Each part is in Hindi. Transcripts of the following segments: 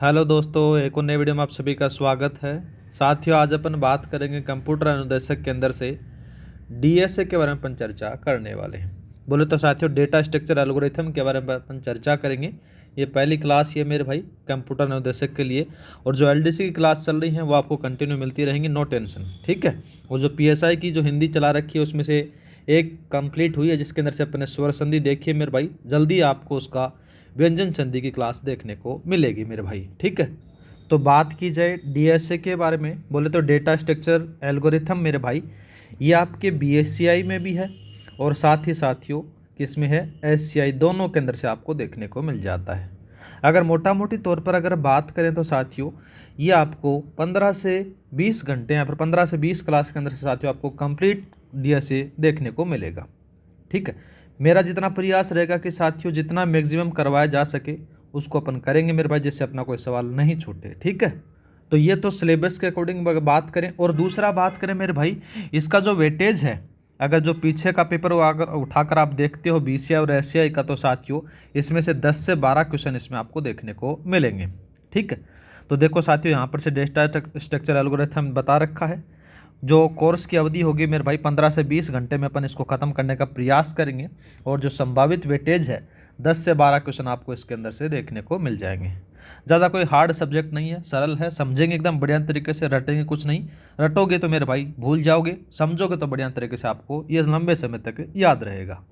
हेलो दोस्तों, एक और नए वीडियो में आप सभी का स्वागत है। साथियों, आज अपन बात करेंगे कंप्यूटर अनुदेशक के अंदर से डीएसए के बारे में अपन चर्चा करने वाले हैं। बोले तो साथियों, डेटा स्ट्रक्चर एल्गोरिथम के बारे में अपन चर्चा करेंगे। ये पहली क्लास ये मेरे भाई कंप्यूटर अनुदेशक के लिए, और जो एलडीसी की क्लास चल रही है वो आपको कंटिन्यू मिलती रहेंगी, नो टेंशन, ठीक है। और जो पीएसआई की जो हिंदी चला रखी है उसमें से एक कंप्लीट हुई है, जिसके अंदर से अपने स्वर संधि देखिए मेरे भाई, जल्दी आपको उसका व्यंजन संधि की क्लास देखने को मिलेगी मेरे भाई, ठीक है। तो बात की जाए डीएसए के बारे में, बोले तो डेटा स्ट्रक्चर एल्गोरिथम मेरे भाई, ये आपके बीएससीआई में भी है और साथ ही साथियों किसमें है, एससीआई, दोनों के अंदर से आपको देखने को मिल जाता है। अगर मोटा मोटी तौर पर अगर बात करें तो साथियों, ये आपको 15 से 20 घंटे या फिर 15 से 20 क्लास के अंदर से साथियों आपको कंप्लीट डीएसए देखने को मिलेगा, ठीक है। मेरा जितना प्रयास रहेगा कि साथियों जितना मैक्सिमम करवाया जा सके उसको अपन करेंगे मेरे भाई, जिससे अपना कोई सवाल नहीं छूटे, ठीक है। तो ये तो सिलेबस के अकॉर्डिंग बात करें, और दूसरा बात करें मेरे भाई, इसका जो वेटेज है, अगर जो पीछे का पेपर अगर उठाकर आप देखते हो बीसीआई और एससीआई का, तो साथियों इसमें से 10 से 12 क्वेश्चन इसमें आपको देखने को मिलेंगे, ठीक है। तो देखो साथियों, यहाँ पर से डेटा स्ट्रक्चर एल्गोरिथम बता रखा है। जो कोर्स की अवधि होगी मेरे भाई 15 से 20 घंटे में अपन इसको ख़त्म करने का प्रयास करेंगे, और जो संभावित वेटेज है 10 से 12 क्वेश्चन आपको इसके अंदर से देखने को मिल जाएंगे। ज़्यादा कोई हार्ड सब्जेक्ट नहीं है, सरल है, समझेंगे एकदम बढ़िया तरीके से, रटेंगे कुछ नहीं, रटोगे तो मेरे भाई भूल जाओगे, समझोगे तो बढ़िया तरीके से आपको ये लंबे समय तक याद रहेगा।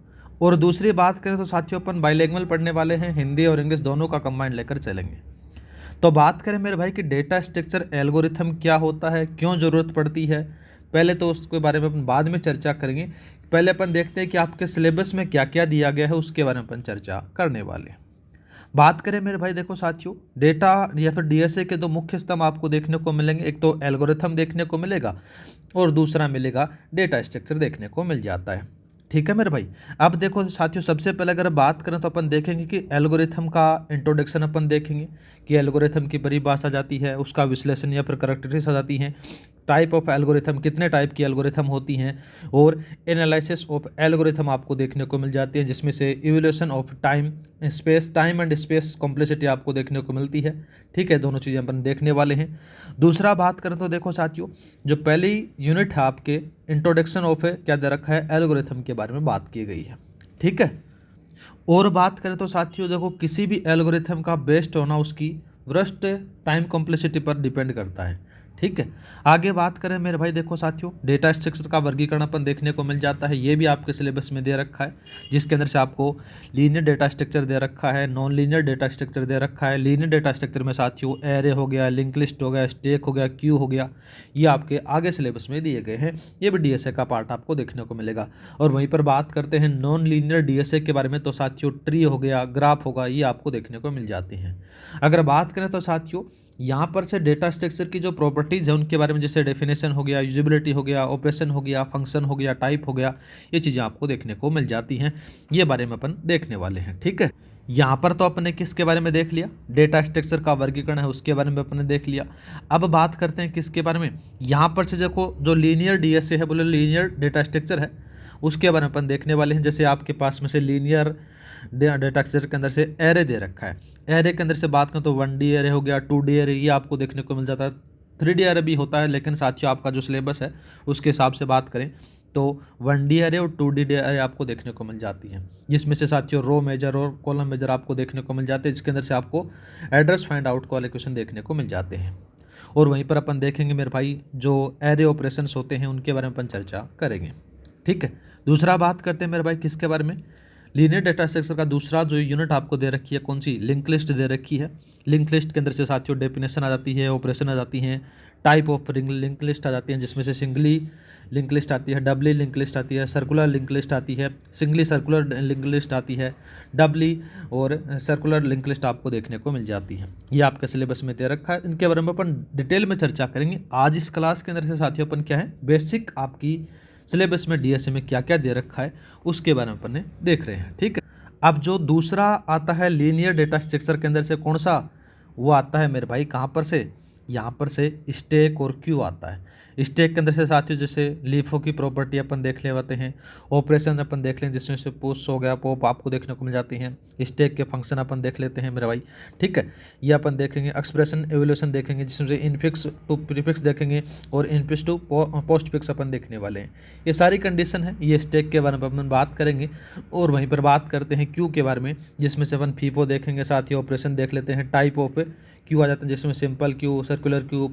और दूसरी बात करें तो साथियों, अपन बाइलिंगुअल पढ़ने वाले हैं, हिंदी और इंग्लिश दोनों का कंबाइंड लेकर चलेंगे। तो बात करें मेरे भाई कि डेटा स्ट्रक्चर एल्गोरिथम क्या होता है, क्यों ज़रूरत पड़ती है, पहले तो उसके बारे में अपन बाद में चर्चा करेंगे। पहले अपन देखते हैं कि आपके सिलेबस में क्या क्या दिया गया है, उसके बारे में अपन चर्चा करने वाले हैं। बात करें मेरे भाई, देखो साथियों, डेटा या फिर डीएसए के दो मुख्य स्तंभ आपको देखने को मिलेंगे। एक तो एल्गोरिथम देखने को मिलेगा और दूसरा मिलेगा डेटा स्ट्रक्चर देखने को मिल जाता है, ठीक है मेरे भाई। अब देखो साथियों, सबसे पहले अगर बात करें तो अपन देखेंगे कि एल्गोरिथम का इंट्रोडक्शन अपन देखेंगे कि एल्गोरिथम की परिभाषा जाती है, उसका विश्लेषण या फिर करैक्टरिस्टिक्स आ जाती हैं, टाइप ऑफ एल्गोरिथम, कितने टाइप की एल्गोरिथम होती हैं, और एनालिसिस ऑफ एल्गोरिथम आपको देखने को मिल जाती है, जिसमें से evolution of time space, time and space complexity आपको देखने को मिलती है, ठीक है। दोनों चीज़ें अपन देखने वाले हैं। दूसरा बात करें तो देखो साथियों, जो पहली यूनिट है आपके इंट्रोडक्शन ऑफ है, क्या दे रखा है, एल्गोरिथम के बारे में बात की गई है, ठीक है। और बात करें तो साथियों देखो, किसी भी एल्गोरिथम का बेस्ट होना उसकी वृष्ट टाइम कॉम्प्लेक्सिटी पर डिपेंड करता है, ठीक है। आगे बात करें मेरे भाई, देखो साथियों, डेटा स्ट्रक्चर का वर्गीकरण अपन देखने को मिल जाता है, ये भी आपके सिलेबस में दे रखा है, जिसके अंदर से आपको लीनियर डेटा स्ट्रक्चर दे रखा है, नॉन लीनियर डेटा स्ट्रक्चर दे रखा है। लीनियर डेटा स्ट्रक्चर में साथियों एरे हो गया, लिंक लिस्ट हो गया, स्टैक हो गया, क्यू हो गया, ये आपके आगे सिलेबस में दिए गए हैं, ये भी डीएसए का पार्ट आपको देखने को मिलेगा। और वहीं पर बात करते हैं नॉन लीनियर डीएसए के बारे में, तो साथियों ट्री हो गया, ग्राफ होगा, ये आपको देखने को मिल जाती हैं। अगर बात करें तो साथियों, यहाँ पर से डेटा स्ट्रक्चर की जो प्रॉपर्टीज़ है उनके बारे में, जैसे डेफिनेशन हो गया, यूजिबिलिटी हो गया, ऑपरेशन हो गया, फंक्शन हो गया, टाइप हो गया, ये चीज़ें आपको देखने को मिल जाती हैं, ये बारे में अपन देखने वाले हैं, ठीक है। यहाँ पर तो अपने किसके बारे में देख लिया, डेटा स्ट्रक्चर का वर्गीकरण है उसके बारे में अपने देख लिया। अब बात करते हैं किसके बारे में, यहाँ पर से देखो जो लीनियर डीएसए है, बोले लीनियर डेटा स्ट्रक्चर है, उसके बारे में अपन देखने वाले हैं। जैसे आपके पास में से लीनियर डेटा स्ट्रक्चर के अंदर से एरे दे रखा है, एरे के अंदर से बात करें तो 1D एरे हो गया, 2D एरे, ये आपको देखने को मिल जाता है, 3D एरे भी होता है, लेकिन साथियों आपका जो सिलेबस है उसके हिसाब से बात करें तो 1D एरे और 2D एरे आपको देखने को मिल जाती हैं, जिसमें से साथियों रो मेजर और कॉलम मेजर आपको देखने को मिल जाते हैं, जिसके अंदर से आपको एड्रेस फाइंड आउट वाले क्वेश्चन देखने को मिल जाते हैं। और वहीं पर अपन देखेंगे मेरे भाई, जो एरे ऑपरेशंस होते हैं उनके बारे में अपन चर्चा करेंगे, ठीक है। दूसरा बात करते हैं मेरे भाई किसके बारे में, लीनियर डेटा स्ट्रक्चर का दूसरा जो यूनिट आपको दे रखी है, कौन सी, लिंक लिस्ट दे रखी है। लिंक लिस्ट के अंदर से साथियों डेफिनेशन आ जाती है, ऑपरेशन आ जाती हैं, टाइप ऑफ लिंक लिस्ट आ जाती हैं, जिसमें से सिंगली लिंक लिस्ट आती है, डबली लिंक लिस्ट आती है, सर्कुलर लिंक लिस्ट आती है, सिंगली सर्कुलर लिंक लिस्ट आती है, डबली और सर्कुलर लिंक लिस्ट आपको देखने को मिल जाती है। ये आपके सिलेबस में दे रखा है, इनके बारे में अपन डिटेल में चर्चा करेंगे आज इस क्लास के अंदर से। साथियों अपन क्या है, बेसिक आपकी सिलेबस में डीएसए में क्या क्या दे रखा है उसके बारे में अपन देख रहे हैं, ठीक है। अब जो दूसरा आता है लीनियर डेटा स्ट्रक्चर के अंदर से, कौन सा, वो आता है मेरे भाई कहाँ पर से, यहाँ पर से स्टैक और क्यू आता है। स्टैक के अंदर से साथियों जैसे लीफो की प्रॉपर्टी अपन देख लेते हैं, ऑपरेशन अपन देख लें जिसमें से पुश हो गया पॉप आपको देखने को मिल जाती हैं। स्टैक के फंक्शन अपन देख लेते हैं मेरे भाई, ठीक है। ये अपन देखेंगे एक्सप्रेशन एवोल्यूशन देखेंगे जिसमें से इनफिक्स टू प्रीफिक्स देखेंगे और इनफिक्स टू पोस्ट फिक्स अपन देखने वाले हैं। ये सारी कंडीशन है, ये स्टैक के बारे में अपन बात करेंगे। और वहीं पर बात करते हैं क्यू के बारे में, जिसमें से अपन फीफो देखेंगे, साथ ही ऑपरेशन देख लेते हैं, टाइप ऑफ क्यू आ जाते हैं जिसमें simple queue, circular queue,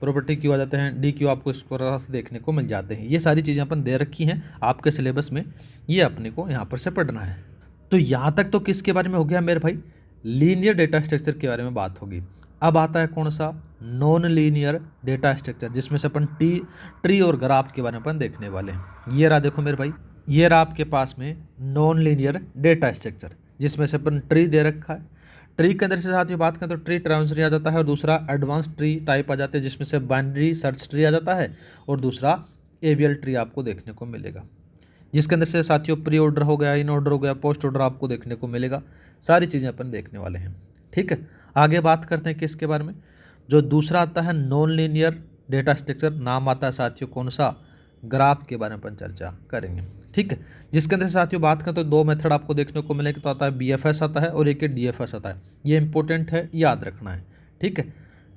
priority queue आ जाते हैं, डी क्यू आपको इसको से देखने को मिल जाते हैं। ये सारी चीज़ें अपन दे रखी हैं आपके सिलेबस में, ये अपने को यहाँ पर से पढ़ना है। तो यहाँ तक तो किसके बारे में हो गया मेरे भाई, लीनियर डेटा स्ट्रक्चर के बारे में बात होगी। अब आता है कौन सा, नॉन लीनियर डेटा स्ट्रक्चर, जिसमें से अपन ट्री और ग्राफ के बारे में अपन देखने वाले हैं। ये रहा देखो मेरे भाई, ये रहा आपके पास में नॉन लीनियर डेटा स्ट्रक्चर, जिसमें से अपन ट्री दे रखा है। ट्री के अंदर से साथ ही बात करें तो ट्री ट्रांसरी आ जाता है और दूसरा एडवांस ट्री टाइप आ जाते हैं जिसमें से बाइनरी सर्च ट्री आ जाता है और दूसरा एवियल ट्री आपको देखने को मिलेगा, जिसके अंदर से साथियों प्री ऑर्डर हो गया, इन ऑर्डर हो गया, पोस्ट ऑर्डर आपको देखने को मिलेगा। सारी चीज़ें अपन देखने वाले हैं, ठीक है। आगे बात करते हैं किसके बारे में, जो दूसरा आता है नॉन लीनियर डेटा स्ट्रक्चर, नाम आता है साथियों कौन सा, ग्राफ के बारे में अपन चर्चा करेंगे, ठीक है। जिसके अंदर से साथियों बात करें तो दो मेथड आपको देखने को मिलेगा, तो आता है BFS आता है और एक DFS आता है। ये इंपॉर्टेंट है, याद रखना है, ठीक है,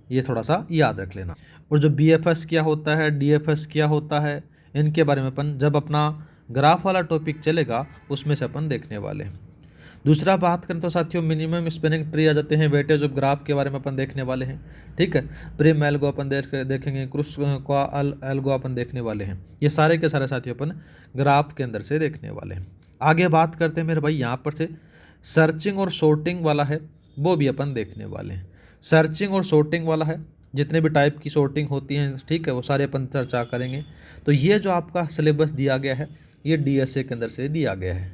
ये थोड़ा सा याद रख लेना। और जो BFS क्या होता है, DFS क्या होता है, इनके बारे में अपन जब अपना ग्राफ वाला टॉपिक चलेगा उसमें से अपन देखने वाले हैं। दूसरा बात करें तो साथियों मिनिमम स्पेनिंग ट्री आ जाते हैं, वेटेज ऑफ ग्राफ के बारे में अपन देखने वाले हैं, ठीक है। प्रिम एल्गो अपन देखेंगे, क्रूस का एल्गो अपन देखने वाले हैं। ये सारे के सारे साथियों अपन ग्राफ के अंदर से देखने वाले हैं। आगे बात करते हैं मेरे भाई, यहाँ पर से सर्चिंग और सॉर्टिंग वाला है, वो भी अपन देखने वाले हैं। सर्चिंग और सॉर्टिंग वाला है, जितने भी टाइप की सॉर्टिंग होती हैं, ठीक है, वो सारे अपन चर्चा करेंगे। तो ये जो आपका सिलेबस दिया गया है ये DSA के अंदर से दिया गया है,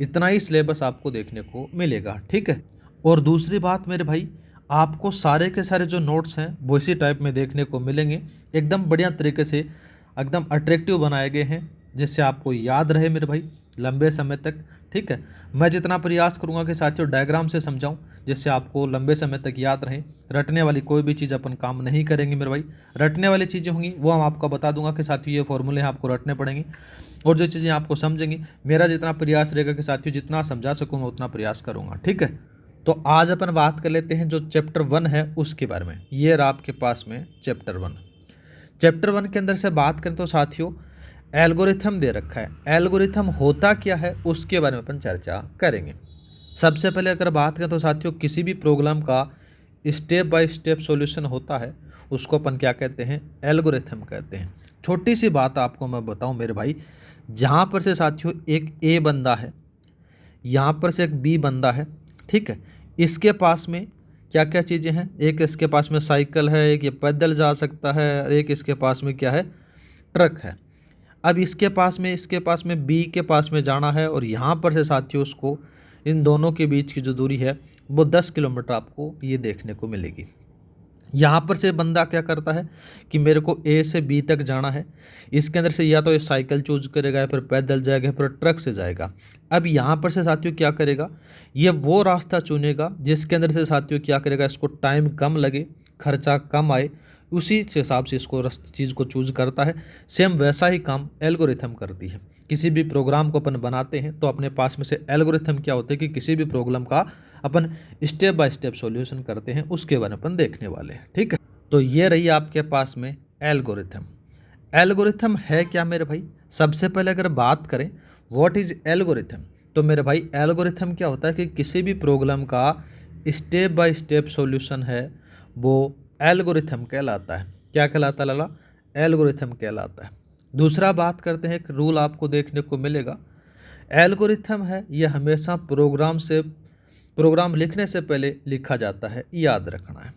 इतना ही सिलेबस आपको देखने को मिलेगा, ठीक है। और दूसरी बात मेरे भाई, आपको सारे के सारे जो नोट्स हैं वो इसी टाइप में देखने को मिलेंगे, एकदम बढ़िया तरीके से एकदम अट्रैक्टिव बनाए गए हैं, जिससे आपको याद रहे मेरे भाई लंबे समय तक, ठीक है। मैं जितना प्रयास करूंगा कि साथियों डायग्राम से समझाऊं जिससे आपको लंबे समय तक याद रहे। रटने वाली कोई भी चीज़ अपन काम नहीं करेंगे मेरे भाई, रटने वाली चीज़ें होंगी वो हम आपको बता दूंगा कि साथियों ये फॉर्मूले हैं आपको रटने पड़ेंगे, और जो चीज़ें आपको समझेंगे मेरा जितना प्रयास रहेगा कि साथियों जितना समझा सकूँ मैं उतना प्रयास करूँगा, ठीक है। तो आज अपन बात कर लेते हैं जो चैप्टर 1 है उसके बारे में। ये रहा आपके पास में चैप्टर 1। चैप्टर 1 के अंदर से बात करें तो साथियों एल्गोरिथम दे रखा है, एल्गोरिथम होता क्या है उसके बारे में अपन चर्चा करेंगे। सबसे पहले अगर बात करें तो साथियों किसी भी प्रोग्राम का स्टेप बाय स्टेप सॉल्यूशन होता है उसको अपन क्या कहते हैं, एल्गोरिथम कहते हैं। छोटी सी बात आपको मैं बताऊं मेरे भाई, जहाँ पर से साथियों एक A बंदा है, यहाँ पर से एक B बंदा है, ठीक है। इसके पास में क्या क्या चीज़ें हैं, एक इसके पास में साइकिल है, एक ये पैदल जा सकता है, और एक इसके पास में क्या है, ट्रक है। अब इसके पास में B के पास में जाना है और यहाँ पर से साथियों उसको इन दोनों के बीच की जो दूरी है वो 10 किलोमीटर आपको ये देखने को मिलेगी। यहाँ पर से बंदा क्या करता है कि मेरे को A से B तक जाना है, इसके अंदर से या तो ये साइकिल चूज करेगा या फिर पैदल जाएगा या फिर ट्रक से जाएगा। अब यहाँ पर से साथियों क्या करेगा, ये वो रास्ता चुनेगा जिसके अंदर से साथियों क्या करेगा, इसको टाइम कम लगे, खर्चा कम आए, उसी के हिसाब से इसको चीज़ को चूज करता है। सेम वैसा ही काम एल्गोरिथम करती है। किसी भी प्रोग्राम को अपन बनाते हैं तो अपने पास में से एल्गोरिथम क्या होते हैं कि किसी भी प्रॉब्लम का अपन स्टेप बाय स्टेप सॉल्यूशन करते हैं, उसके बारे में अपन देखने वाले हैं, ठीक है। तो ये रही आपके पास में एल्गोरिथम। एल्गोरिथम है क्या मेरे भाई, सबसे पहले अगर बात करें व्हाट इज एल्गोरिथम, तो मेरे भाई एल्गोरिथम क्या होता है कि किसी भी प्रॉब्लम का स्टेप बाय स्टेप सॉल्यूशन है वो एल्गोरिथम कहलाता है। क्या कहलाता है लाला, एल्गोरिथम कहलाता है। दूसरा बात करते हैं, एक रूल आपको देखने को मिलेगा, एल्गोरिथम है ये हमेशा प्रोग्राम लिखने से पहले लिखा जाता है, याद रखना है।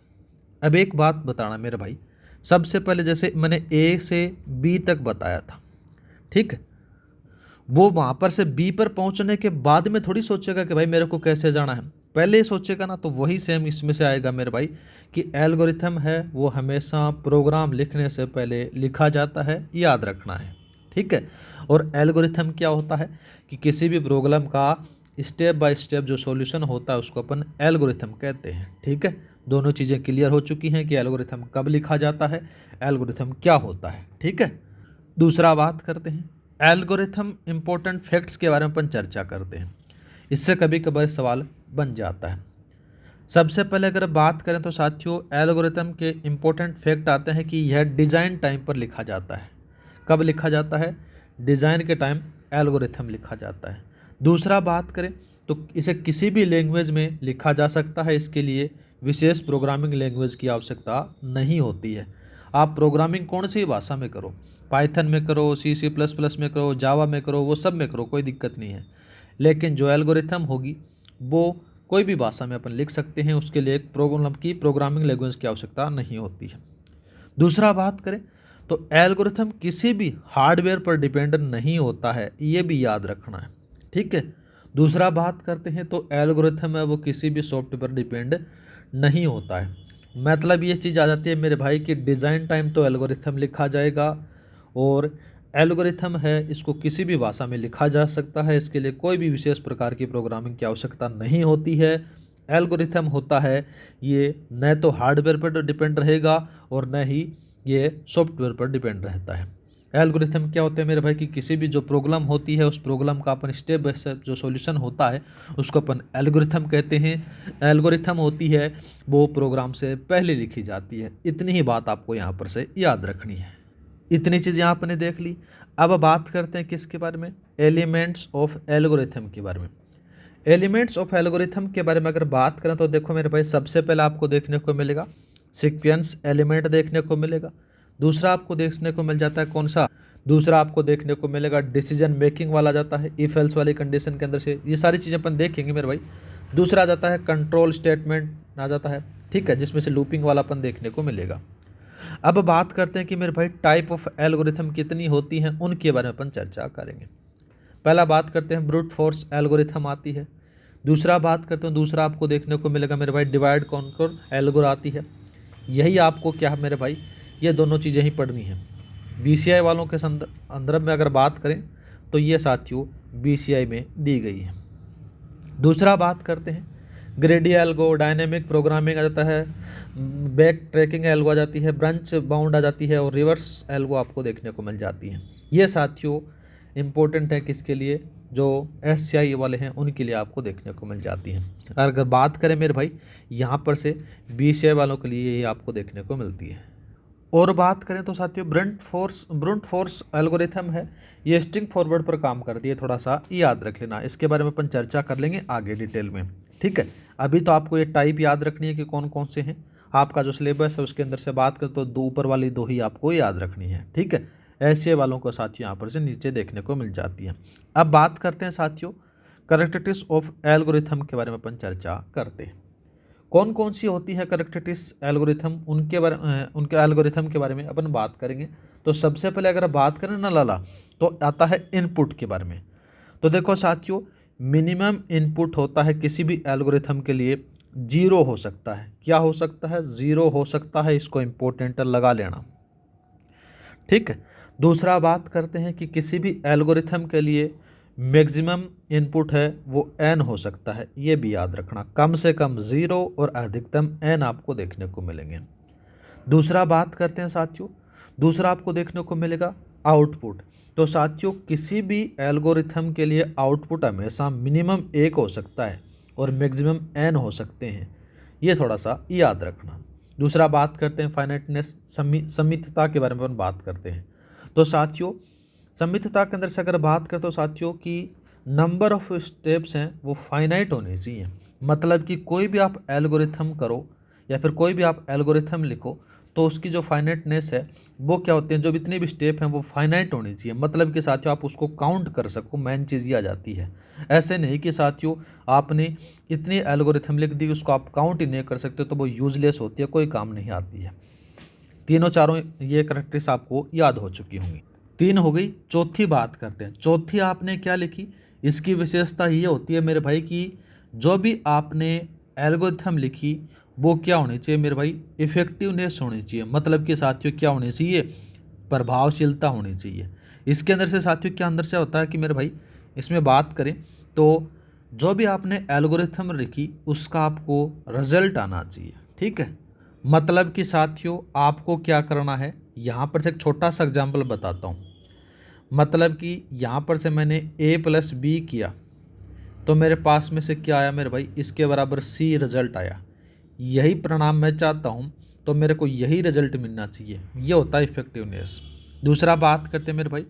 अब एक बात बताना मेरे भाई, सबसे पहले जैसे मैंने A से B तक बताया था, ठीक है, वो वहाँ पर से B पर पहुँचने के बाद में थोड़ी सोचेगा कि भाई मेरे को कैसे जाना है, पहले ही सोचेगा ना। तो वही सेम इसमें से आएगा मेरे भाई कि एल्गोरिथम है वो हमेशा प्रोग्राम लिखने से पहले लिखा जाता है, याद रखना है, ठीक है। और एल्गोरिथम क्या होता है कि किसी भी प्रॉब्लम का स्टेप बाय स्टेप जो सॉल्यूशन होता है उसको अपन एल्गोरिथम कहते हैं, ठीक है। दोनों चीज़ें क्लियर हो चुकी हैं कि एल्गोरिथम कब लिखा जाता है, एल्गोरिथम क्या होता है। ठीक है, दूसरा बात करते हैं एल्गोरिथम इम्पोर्टेंट फैक्ट्स के बारे में अपन चर्चा करते हैं। इससे कभी कभार सवाल बन जाता है। सबसे पहले अगर बात करें तो साथियों एल्गोरिथम के इम्पोर्टेंट फैक्ट आते हैं कि यह डिज़ाइन टाइम पर लिखा जाता है। कब लिखा जाता है? डिज़ाइन के टाइम एल्गोरिथम लिखा जाता है। दूसरा बात करें तो इसे किसी भी लैंग्वेज में लिखा जा सकता है। इसके लिए विशेष प्रोग्रामिंग लैंग्वेज की आवश्यकता नहीं होती है। आप प्रोग्रामिंग कौन सी भाषा में करो, पाइथन में करो, C++ में करो, जावा में करो, वो सब में करो, कोई दिक्कत नहीं है। लेकिन जो एल्गोरिथम होगी वो कोई भी भाषा में अपन लिख सकते हैं। उसके लिए एक प्रोग्रामिंग लैंग्वेज की आवश्यकता नहीं होती है। दूसरा बात करें तो एल्गोरिथम किसी भी हार्डवेयर पर डिपेंड नहीं होता है, ये भी याद रखना है। ठीक है, दूसरा बात करते हैं तो एल्गोरिथम है वो किसी भी सॉफ्टवेयर पर डिपेंड नहीं होता है। मतलब ये चीज़ आ जाती है मेरे भाई कि डिज़ाइन टाइम तो एल्गोरिथम लिखा जाएगा, और एल्गोरिथम है इसको किसी भी भाषा में लिखा जा सकता है। इसके लिए कोई भी विशेष प्रकार की प्रोग्रामिंग की आवश्यकता नहीं होती है। एल्गोरिथम होता है ये न तो हार्डवेयर पर डिपेंड रहेगा और न ही ये सॉफ्टवेयर पर डिपेंड रहता है। एल्गोरिथम क्या होते हैं मेरे भाई कि किसी भी जो प्रॉब्लम होती है उस प्रॉब्लम का अपन स्टेप बाय स्टेप जो सॉल्यूशन होता है उसको अपन एल्गोरिथम कहते हैं। एल्गोरिथम होती है वो प्रोग्राम से पहले लिखी जाती है। इतनी ही बात आपको यहाँ पर से याद रखनी है। इतनी चीज़ यहाँ आपने देख ली। अब बात करते हैं किसके बारे में? एलिमेंट्स ऑफ एल्गोरिथम के बारे में। एलिमेंट्स ऑफ एल्गोरिथम के बारे में अगर बात करें तो देखो मेरे भाई, सबसे पहले आपको देखने को मिलेगा सीक्वेंस एलिमेंट देखने को मिलेगा। दूसरा आपको देखने को मिल जाता है कौन सा? दूसरा आपको देखने को मिलेगा डिसीजन मेकिंग वाला जाता है, इफ एल्स वाली कंडीशन के अंदर से ये सारी चीज़ें अपन देखेंगे मेरे भाई। दूसरा आ जाता है कंट्रोल स्टेटमेंट आ जाता है, ठीक है, जिसमें से लूपिंग वाला अपन देखने को मिलेगा। अब बात करते हैं कि मेरे भाई टाइप ऑफ एल्गोरिथम कितनी होती हैं, उनके बारे में अपन चर्चा करेंगे। पहला बात करते हैं ब्रूट फोर्स एल्गोरिथम आती है। दूसरा बात करते हैं, दूसरा आपको देखने को मिलेगा मेरे भाई डिवाइड कॉन्कर एल्गोर आती है। यही आपको क्या है मेरे भाई, ये दोनों चीज़ें ही पढ़नी है। BCI वालों के संदर्भ में अगर बात करें तो ये साथियों BCI में दी गई है। दूसरा बात करते हैं ग्रेडी एल्गो, डायनेमिक प्रोग्रामिंग आ जाता है, बैक ट्रैकिंग एल्गो आ जाती है, ब्रांच बाउंड आ जाती है और रिवर्स एल्गो आपको देखने को मिल जाती है। ये साथियों इम्पोर्टेंट है किसके लिए? जो SCI वाले हैं उनके लिए आपको देखने को मिल जाती हैं। अगर बात करें मेरे भाई यहाँ पर से BCI वालों के लिए ये आपको देखने को मिलती है। और बात करें तो साथियों ब्रूट फोर्स एल्गोरिथम है, ये स्ट्रिंग फॉरवर्ड पर काम करती है। थोड़ा सा याद रख लेना, इसके बारे में अपन चर्चा कर लेंगे आगे डिटेल में। ठीक है, अभी तो आपको ये टाइप याद रखनी है कि कौन कौन से हैं। आपका जो सिलेबस है उसके अंदर से बात करें तो दो ऊपर वाली दो ही आपको याद रखनी है। ठीक है, ऐसे वालों को साथियों यहाँ पर से नीचे देखने को मिल जाती है। अब बात करते हैं साथियों कैरेक्टरिस्टिक्स ऑफ एल्गोरिथम के बारे में अपन चर्चा करते हैं। कौन कौन सी होती है कैरेक्टरिस्टिक्स एल्गोरिथम, उनके एल्गोरिथम के बारे में अपन बात करेंगे। तो सबसे पहले अगर बात करें ना लाला तो आता है इनपुट के बारे में। तो देखो साथियों मिनिमम इनपुट होता है किसी भी एल्गोरिथम के लिए 0 हो सकता है। क्या हो सकता है? 0 हो सकता है। इसको इम्पोर्टेंट लगा लेना। ठीक है, दूसरा बात करते हैं कि किसी भी एल्गोरिथम के लिए मैक्सिमम इनपुट है वो n हो सकता है। ये भी याद रखना, कम से कम 0 और अधिकतम n आपको देखने को मिलेंगे। दूसरा बात करते हैं साथियों, दूसरा आपको देखने को मिलेगा आउटपुट। तो साथियों किसी भी एल्गोरिथम के लिए आउटपुट हमेशा मिनिमम 1 हो सकता है और मैक्सिमम n हो सकते हैं। ये थोड़ा सा याद रखना। दूसरा बात करते हैं फाइनाइटनेस, सीमितता के बारे में हम बात करते हैं। तो साथियों सीमितता के अंदर से अगर बात करें तो साथियों की नंबर ऑफ स्टेप्स हैं वो फाइनाइट होने चाहिए। मतलब कि कोई भी आप एल्गोरिथम करो या फिर कोई भी आप एल्गोरिथम लिखो तो उसकी जो फाइनाइटनेस है वो क्या होती है, जो जितने भी स्टेप हैं वो फाइनाइट होनी चाहिए। मतलब कि साथियों आप उसको काउंट कर सको, मेन चीज़ ये आ जाती है। ऐसे नहीं कि साथियों आपने इतनी एल्गोरिथम लिख दी उसको आप काउंट ही नहीं कर सकते तो वो यूजलेस होती है, कोई काम नहीं आती है। तीनों चारों ये कैरेक्टरिस्टिक्स आपको याद हो चुकी होंगी। 3 हो गई। चौथी बात करते हैं। चौथी आपने क्या लिखी? इसकी विशेषता ये होती है मेरे भाई कि जो भी आपने एल्गोरिथम लिखी वो क्या होनी चाहिए मेरे भाई? इफेक्टिवनेस होनी चाहिए। मतलब कि साथियों क्या होनी चाहिए? प्रभावशीलता होनी चाहिए। इसके अंदर से साथियों क्या अंदर से होता है कि मेरे भाई इसमें बात करें तो जो भी आपने एल्गोरिथम लिखी उसका आपको रिजल्ट आना चाहिए। ठीक है। मतलब कि साथियों आपको क्या करना है, यहाँ पर से एक छोटा सा एग्जाम्पल बताता हूँ। मतलब कि यहाँ पर से मैंने a+b किया तो मेरे पास में से क्या आया मेरे भाई, इसके बराबर c रिजल्ट आया। यही परिणाम मैं चाहता हूँ तो मेरे को यही रिजल्ट मिलना चाहिए। ये होता है इफेक्टिवनेस। दूसरा बात करते हैं मेरे भाई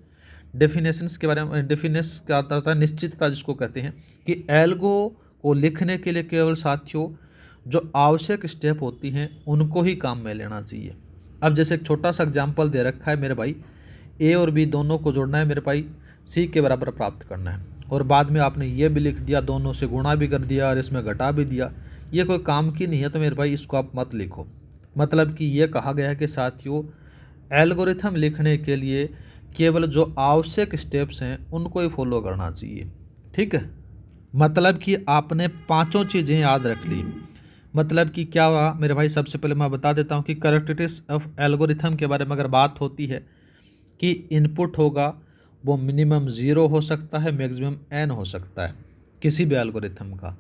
डेफिनेशंस के बारे में। डेफिनेशन क्या आता है, निश्चितता जिसको कहते हैं कि एल्गो को लिखने के लिए केवल साथियों जो आवश्यक स्टेप होती हैं उनको ही काम में लेना चाहिए। अब जैसे एक छोटा सा एग्जाम्पल दे रखा है मेरे भाई, ए और बी दोनों को जोड़ना है मेरे भाई, सी के बराबर प्राप्त करना है, और बाद में आपने ये भी लिख दिया, दोनों से गुणा भी कर दिया और इसमें घटा भी दिया। ये कोई काम की नहीं है, तो मेरे भाई इसको आप मत लिखो। मतलब कि ये कहा गया है कि साथियों एल्गोरिथम लिखने के लिए केवल जो आवश्यक स्टेप्स हैं उनको ही फॉलो करना चाहिए। ठीक है। मतलब कि आपने पांचों चीज़ें याद रख ली। मतलब कि क्या हुआ मेरे भाई, सबसे पहले मैं बता देता हूँ कि कैरेक्टरिस्टिक्स ऑफ एल्गोरिथम के बारे में अगर बात होती है कि इनपुट होगा वो मिनिमम 0 हो सकता है, मैक्सिमम n हो सकता है किसी भी एल्गोरिथम का।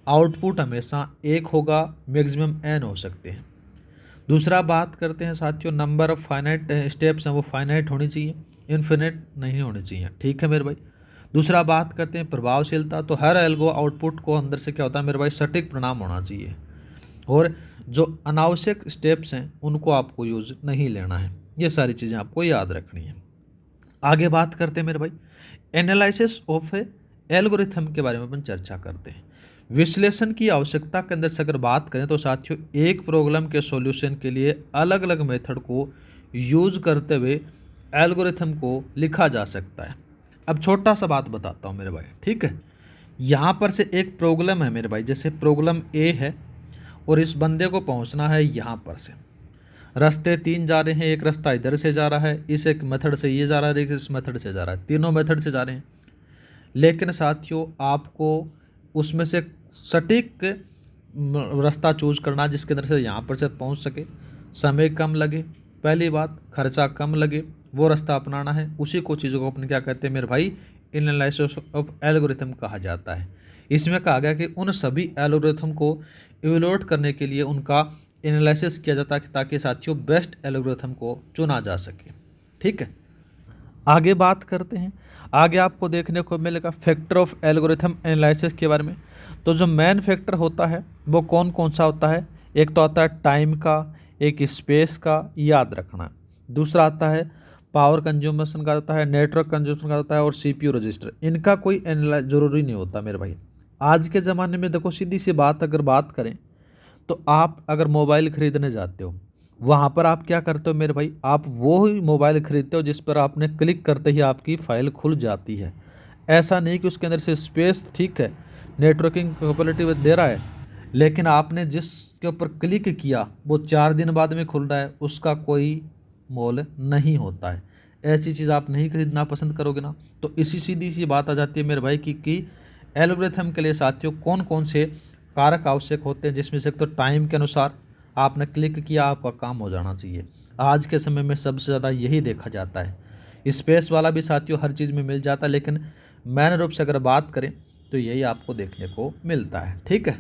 आउटपुट हमेशा 1 होगा, मैक्सिमम n हो सकते हैं। दूसरा बात करते हैं साथियों, नंबर ऑफ फाइनाइट स्टेप्स हैं वो फाइनाइट होनी चाहिए, इन्फिनिट नहीं होनी चाहिए। ठीक है मेरे भाई। दूसरा बात करते हैं प्रभावशीलता, तो हर एल्गो आउटपुट को अंदर से क्या होता है मेरे भाई, सटीक परिणाम होना चाहिए, और जो अनावश्यक स्टेप्स हैं उनको आपको यूज नहीं लेना है। ये सारी चीज़ें आपको याद रखनी है। आगे बात करते हैं मेरे भाई एनालिसिस ऑफ एल्गोरिथम के बारे में अपन चर्चा करते हैं। विश्लेषण की आवश्यकता के अंदर से अगर बात करें तो साथियों एक प्रॉब्लम के सॉल्यूशन के लिए अलग अलग मेथड को यूज करते हुए एल्गोरिथम को लिखा जा सकता है। अब छोटा सा बात बताता हूँ मेरे भाई, ठीक है। यहाँ पर से एक प्रॉब्लम है मेरे भाई, जैसे प्रॉब्लम ए है और इस बंदे को पहुँचना है यहाँ पर से, रास्ते 3 जा रहे हैं, एक रास्ता इधर से जा रहा है, इस एक मेथड से ये जा रहा है, एक इस मेथड से जा रहा है, तीनों मेथड से जा रहे हैं। लेकिन साथियों आपको उसमें से सटीक रास्ता चूज करना जिसके अंदर से यहाँ पर से पहुँच सके, समय कम लगे, पहली बात खर्चा कम लगे, वो रास्ता अपनाना है। उसी को चीज़ों को अपने क्या कहते हैं मेरे भाई, एनालिसिस ऑफ एल्गोरिथम कहा जाता है। इसमें कहा गया कि उन सभी एल्गोरिथम को इवेलुएट करने के लिए उनका एनालिसिस किया जाता है ताकि साथियों बेस्ट एल्गोरिथम को चुना जा सके। ठीक है। आगे बात करते हैं, आगे आपको देखने को मिलेगा फैक्टर ऑफ एल्गोरिथम एनालिसिस के बारे में। तो जो मेन फैक्टर होता है वो कौन कौन सा होता है, एक तो आता है टाइम का, एक स्पेस का, याद रखना। दूसरा आता है पावर कंज्यूमेशन का आता है, नेटवर्क कंज्यूमेशन का आता है, और सीपीयू रजिस्टर। इनका कोई एनालाइज जरूरी नहीं होता मेरे भाई। आज के ज़माने में देखो सीधी सी बात अगर बात करें तो आप अगर मोबाइल ख़रीदने जाते हो वहाँ पर आप क्या करते हो मेरे भाई, आप वो ही मोबाइल ख़रीदते हो जिस पर आपने क्लिक करते ही आपकी फ़ाइल खुल जाती है। ऐसा नहीं कि उसके अंदर से स्पेस ठीक है, नेटवर्किंग कैपेबिलिटी दे रहा है, लेकिन आपने जिसके ऊपर क्लिक किया वो 4 दिन बाद में खुल रहा है, उसका कोई मोल नहीं होता है। ऐसी चीज़ आप नहीं खरीदना पसंद करोगे ना। तो इसी सीधी सी बात आ जाती है मेरे भाई कि एल्गोरिथम के लिए साथियों कौन कौन से कारक आवश्यक होते हैं, जिसमें से तो टाइम के अनुसार आपने क्लिक किया आपका काम हो जाना चाहिए। आज के समय में सबसे ज़्यादा यही देखा जाता है। स्पेस वाला भी साथियों हर चीज़ में मिल जाता है, लेकिन मैन रूप से अगर बात करें तो यही आपको देखने को मिलता है। ठीक है।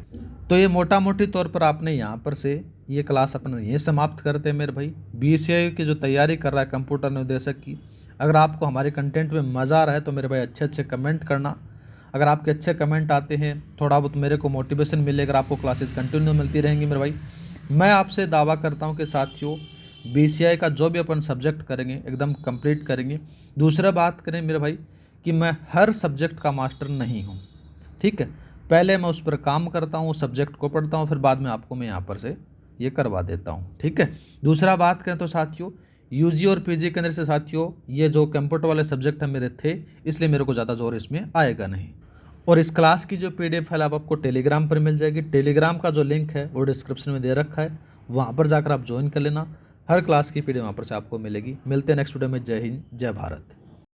तो ये मोटा मोटी तौर पर आपने यहाँ पर से ये क्लास अपन ये समाप्त करते हैं मेरे भाई। BCI की जो तैयारी कर रहा है कंप्यूटर अनुदेशक की, अगर आपको हमारे कंटेंट में मज़ा आ रहा है तो मेरे भाई अच्छे अच्छे कमेंट करना। अगर आपके अच्छे कमेंट आते हैं थोड़ा बहुत मेरे को मोटिवेशन मिलेगा, आपको क्लासेस कंटिन्यू मिलती रहेंगी मेरे भाई। मैं आपसे दावा करता हूं कि साथियों BCI का जो भी अपन सब्जेक्ट करेंगे एकदम कंप्लीट करेंगे। दूसरा बात करें मेरे भाई कि मैं हर सब्जेक्ट का मास्टर नहीं हूं, ठीक है। पहले मैं उस पर काम करता हूं, उस सब्जेक्ट को पढ़ता हूं, फिर बाद में आपको मैं यहाँ पर से ये करवा देता हूँ। ठीक है। दूसरा बात करें तो साथियों UG और PG के अंदर से साथियों ये जो कंप्यूटर वाले सब्जेक्ट हैं मेरे थे, इसलिए मेरे को ज़्यादा जोर इसमें आएगा नहीं। और इस क्लास की जो PDF फाइल आपको टेलीग्राम पर मिल जाएगी। टेलीग्राम का जो लिंक है वो डिस्क्रिप्शन में दे रखा है, वहाँ पर जाकर आप ज्वाइन कर लेना। हर क्लास की PDF वहाँ पर से आपको मिलेगी। मिलते हैं नेक्स्ट वीडियो में। जय हिंद, जय भारत।